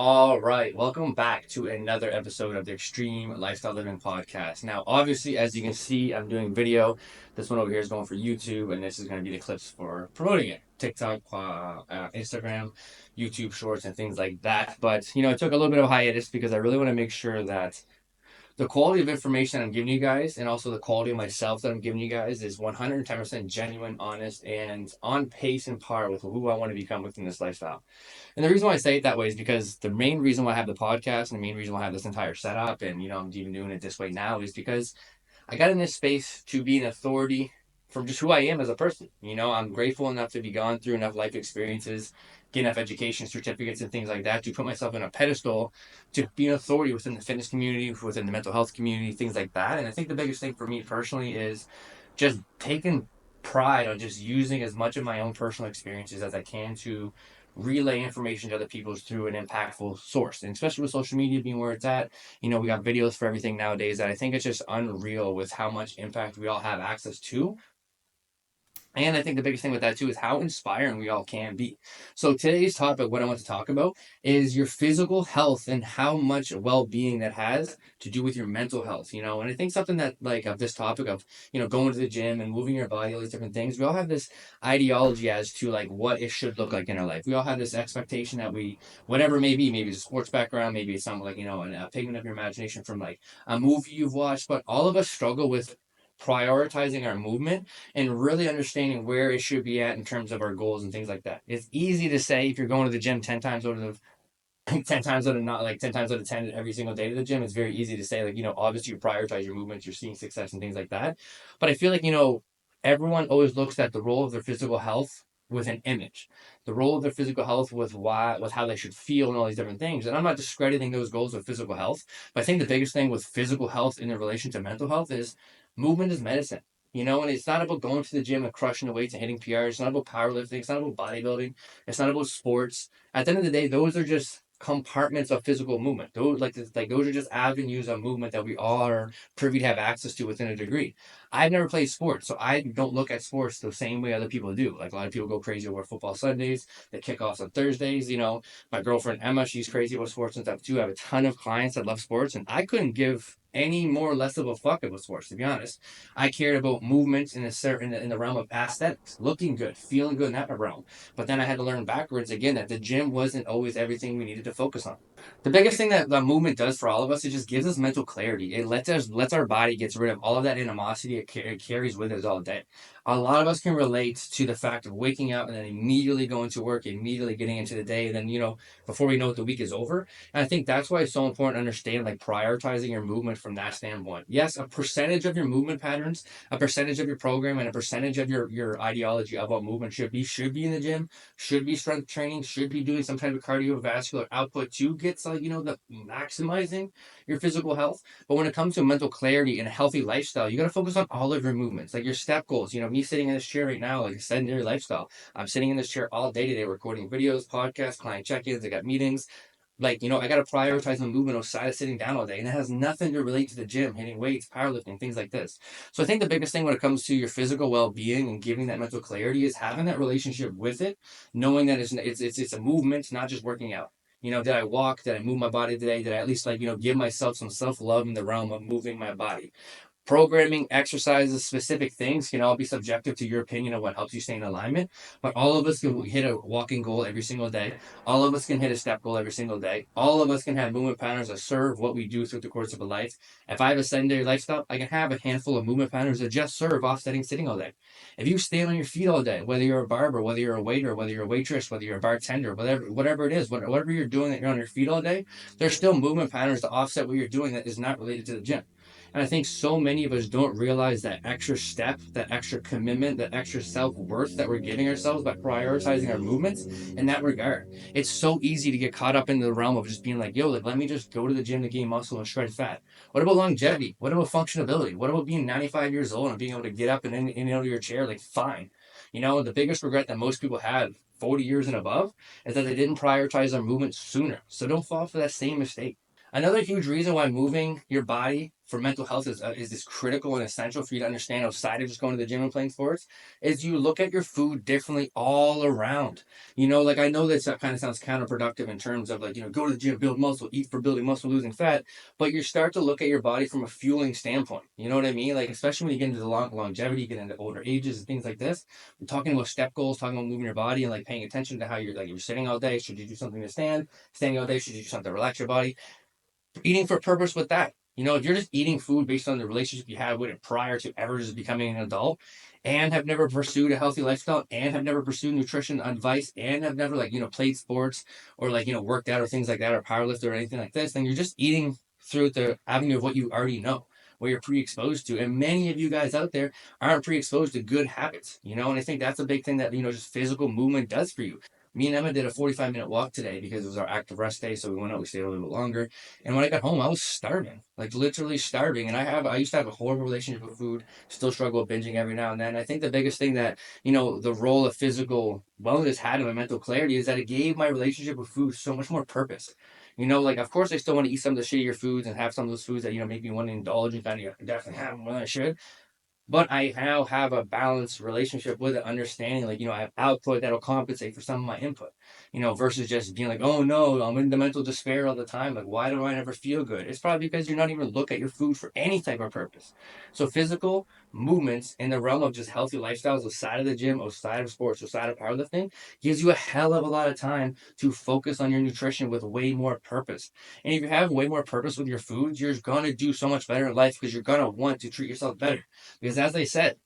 All right, welcome back to another episode of the Extreme Lifestyle Living Podcast. Now, obviously, as you can see, I'm doing video. This one over here is going for YouTube, and this is going to be the clips for promoting it. TikTok, Instagram, YouTube Shorts, and things like that. But, I took a little bit of a hiatus because I really want to make sure that the quality of information I'm giving you guys and also the quality of myself that I'm giving you guys is 110% genuine, honest, and on pace and par with who I want to become within this lifestyle. And the reason why I say it that way is because the main reason why I have the podcast and the main reason why I have this entire setup and I'm even doing it this way now is because I got in this space to be an authority from just who I am as a person. I'm grateful enough to be gone through enough life experiences, get enough education certificates and things like that to put myself in a pedestal to be an authority within the fitness community, within the mental health community, things like that. And I think the biggest thing for me personally is just taking pride on just using as much of my own personal experiences as I can to relay information to other people through an impactful source. And especially with social media being where it's at, we got videos for everything nowadays that I think it's just unreal with how much impact we all have access to. And I think the biggest thing with that too is how inspiring we all can be. So today's topic, what I want to talk about is your physical health and how much well-being that has to do with your mental health, And I think something that like of this topic of, going to the gym and moving your body, all these different things, we all have this ideology as to like what it should look like in our life. We all have this expectation that whatever it may be, maybe it's a sports background, maybe it's something like, a pigment of your imagination from like a movie you've watched, but all of us struggle with prioritizing our movement and really understanding where it should be at in terms of our goals and things like that. It's easy to say if you're going to the gym 10 times out of 10 times out of not like 10 times out of 10 every single day to the gym, it's very easy to say like, obviously you prioritize your movements, you're seeing success and things like that. But I feel like, everyone always looks at the role of their physical health with an image, the role of their physical health with how they should feel and all these different things. And I'm not discrediting those goals of physical health, but I think the biggest thing with physical health in relation to mental health is movement is medicine. And it's not about going to the gym and crushing the weights and hitting PRs. It's not about powerlifting. It's not about bodybuilding. It's not about sports. At the end of the day, those are just compartments of physical movement. Those are just avenues of movement that we all are privy to have access to within a degree. I've never played sports, so I don't look at sports the same way other people do. Like a lot of people go crazy over football Sundays, they kick off on Thursdays. My girlfriend Emma, she's crazy about sports and stuff too. I have a ton of clients that love sports, and I couldn't give any more or less of a fuck about sports, to be honest. I cared about movements in a certain in the realm of aesthetics, looking good, feeling good in that realm. But then I had to learn backwards again that the gym wasn't always everything we needed to focus on. The biggest thing that the movement does for all of us, it just gives us mental clarity. It lets our body gets rid of all of that animosity it carries with us all day. A lot of us can relate to the fact of waking up and then immediately going to work, immediately getting into the day, and then before we know it, the week is over. And I think that's why it's so important to understand like prioritizing your movement from that standpoint. Yes, a percentage of your movement patterns, a percentage of your program, and a percentage of your ideology of what movement should be in the gym, should be strength training, should be doing some type of cardiovascular output to get the maximizing your physical health. But when it comes to mental clarity and a healthy lifestyle, you got to focus on all of your movements, like your step goals. Me sitting in this chair right now, like a sedentary lifestyle. I'm sitting in this chair all day today, recording videos, podcasts, client check-ins. I got meetings. Like, I got to prioritize my movement outside of sitting down all day. And it has nothing to relate to the gym, hitting weights, powerlifting, things like this. So I think the biggest thing when it comes to your physical well-being and giving that mental clarity is having that relationship with it, knowing that it's a movement, not just working out. Did I walk? Did I move my body today? Did I at least give myself some self-love in the realm of moving my body? Programming, exercises, specific things can all be subjective to your opinion of what helps you stay in alignment. But all of us can hit a walking goal every single day. All of us can hit a step goal every single day. All of us can have movement patterns that serve what we do through the course of a life. If I have a sedentary lifestyle, I can have a handful of movement patterns that just serve offsetting sitting all day. If you stay on your feet all day, whether you're a barber, whether you're a waiter, whether you're a waitress, whether you're a bartender, whatever it is, whatever you're doing that you're on your feet all day, there's still movement patterns to offset what you're doing that is not related to the gym. And I think so many of us don't realize that extra step, that extra commitment, that extra self worth that we're giving ourselves by prioritizing our movements in that regard. It's so easy to get caught up in the realm of just being like, yo, like, let me just go to the gym to gain muscle and shred fat. What about longevity? What about functionability? What about being 95 years old and being able to get up and in out of your chair? Like, fine. The biggest regret that most people have 40 years and above is that they didn't prioritize their movement sooner. So don't fall for that same mistake. Another huge reason why moving your body for mental health is this critical and essential for you to understand outside of just going to the gym and playing sports is you look at your food differently all around. Like I know that kind of sounds counterproductive in terms of like, go to the gym, build muscle, eat for building muscle, losing fat, but you start to look at your body from a fueling standpoint. You know what I mean? Like, especially when you get into the longevity, get into older ages and things like this. We're talking about step goals, talking about moving your body and like paying attention to how you're sitting all day. Should you do something to stand? Standing all day, should you do something to relax your body? Eating for purpose with that. If you're just eating food based on the relationship you had with it prior to ever just becoming an adult and have never pursued a healthy lifestyle and have never pursued nutrition advice and have never played sports or worked out or things like that or powerlifted or anything like this, then you're just eating through the avenue of what you already know, what you're pre-exposed to. And many of you guys out there aren't pre-exposed to good habits, and I think that's a big thing that, just physical movement does for you. Me and Emma did a 45-minute walk today because it was our active rest day. So we went out, we stayed a little bit longer. And when I got home, I was starving, like literally starving. And I used to have a horrible relationship with food, still struggle with binging every now and then. I think the biggest thing that, the role of physical wellness had in my mental clarity is that it gave my relationship with food so much more purpose. Of course, I still want to eat some of the shittier foods and have some of those foods that, make me want to indulge and kind of definitely have them when I should. But I now have a balanced relationship with it, understanding I have output that'll compensate for some of my input, versus just being like, oh no, I'm in the mental despair all the time. Like, why do I never feel good? It's probably because you're not even look at your food for any type of purpose. So physical movements in the realm of just healthy lifestyles outside of the gym, outside of sports, outside of powerlifting gives you a hell of a lot of time to focus on your nutrition with way more purpose. And if you have way more purpose with your foods, you're gonna do so much better in life because you're gonna want to treat yourself better. Because as they said,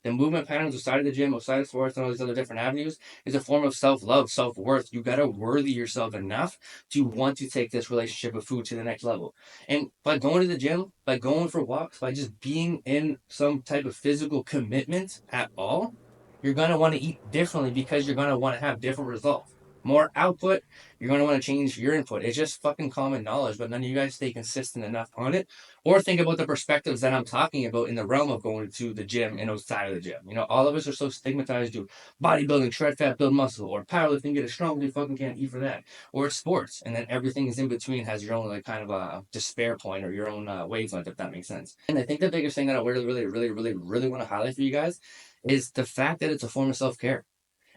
the movement patterns outside of the gym, outside of sports, and all these other different avenues is a form of self-love, self-worth. You gotta worthy yourself enough to want to take this relationship with food to the next level. And by going to the gym, by going for walks, by just being in some type of physical commitment at all, you're gonna want to eat differently because you're gonna want to have different results. More output, you're gonna want to change your input. It's just fucking common knowledge, but none of you guys stay consistent enough on it or think about the perspectives that I'm talking about in the realm of going to the gym and outside of the gym. All of us are so stigmatized to bodybuilding, shred fat, build muscle, or powerlifting, get a strong, you fucking can't eat for that. Or it's sports, and then everything is in between has your own kind of a despair point or your own wavelength, if that makes sense. And I think the biggest thing that I really, really, really, really, really want to highlight for you guys is the fact that it's a form of self care.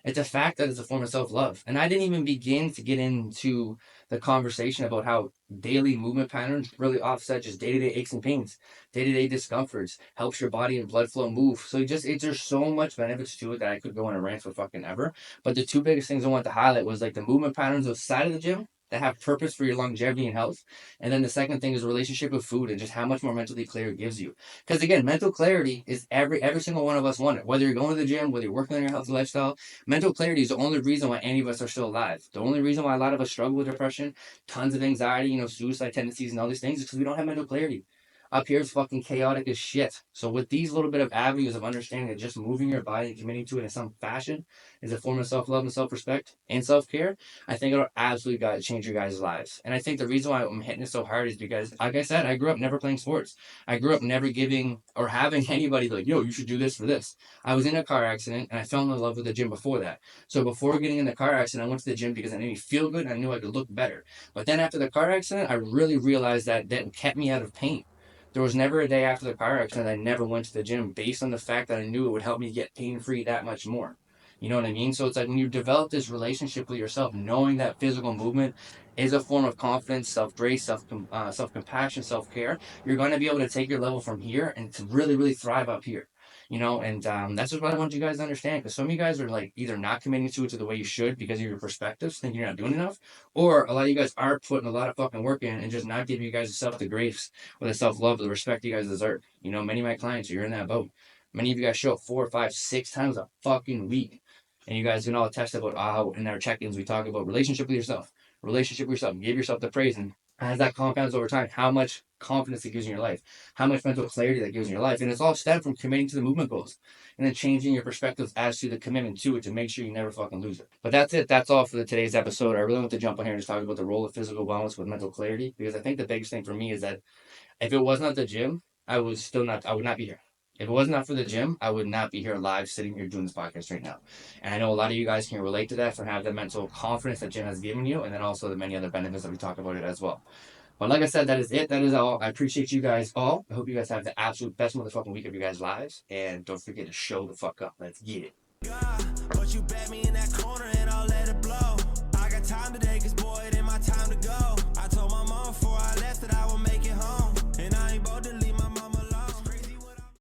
It's a fact that it's a form of self love. And I didn't even begin to get into the conversation about how daily movement patterns really offset just day to day aches and pains, day to day discomforts, helps your body and blood flow move. So there's so much benefits to it that I could go on a rant for fucking ever. But the two biggest things I want to highlight was like the movement patterns outside of the gym that have purpose for your longevity and health. And then the second thing is a relationship with food and just how much more mentally clear it gives you. Because again, mental clarity is every single one of us want it. Whether you're going to the gym, whether you're working on your healthy lifestyle, mental clarity is the only reason why any of us are still alive. The only reason why a lot of us struggle with depression, tons of anxiety, suicide tendencies and all these things is because we don't have mental clarity. Up here is fucking chaotic as shit. So with these little bit of avenues of understanding that just moving your body and committing to it in some fashion is a form of self-love and self-respect and self-care, I think it'll absolutely change your guys' lives. And I think the reason why I'm hitting it so hard is because, like I said, I grew up never playing sports. I grew up never giving or having anybody like, yo, you should do this for this. I was in a car accident and I fell in love with the gym before that. So before getting in the car accident, I went to the gym because I made me feel good and I knew I could look better. But then after the car accident, I really realized that that kept me out of pain. There was never a day after the car accident I never went to the gym based on the fact that I knew it would help me get pain free that much more. You know what I mean? So it's like when you develop this relationship with yourself, knowing that physical movement is a form of confidence, self grace, self compassion, self care, you're going to be able to take your level from here and to really, really thrive up here. And that's just what I want you guys to understand. Because some of you guys are like either not committing to it to the way you should because of your perspectives, thinking you're not doing enough, or a lot of you guys are putting a lot of fucking work in and just not giving you guys yourself the grace or the self love, the respect you guys deserve. Many of my clients, you're in that boat. Many of you guys show up 4, 5, 6 times a fucking week. And you guys can all attest about how in our check-ins we talk about relationship with yourself. Relationship with yourself. Give yourself the praise. And as that compounds over time, how much confidence it gives in your life, how much mental clarity that gives in your life. And it's all stemmed from committing to the movement goals and then changing your perspectives as to the commitment to it to make sure you never fucking lose it. But that's it. That's all for today's episode. I really want to jump on here and just talk about the role of physical wellness with mental clarity because I think the biggest thing for me is that if it was not the gym, I would not be here. If it was not for the gym, I would not be here live sitting here doing this podcast right now. And I know a lot of you guys can relate to that for have the mental confidence that gym has given you, and then also the many other benefits that we talk about it as well. But like I said, that is it. That is all. I appreciate you guys all. I hope you guys have the absolute best motherfucking week of your guys' lives. And don't forget to show the fuck up. Let's get it.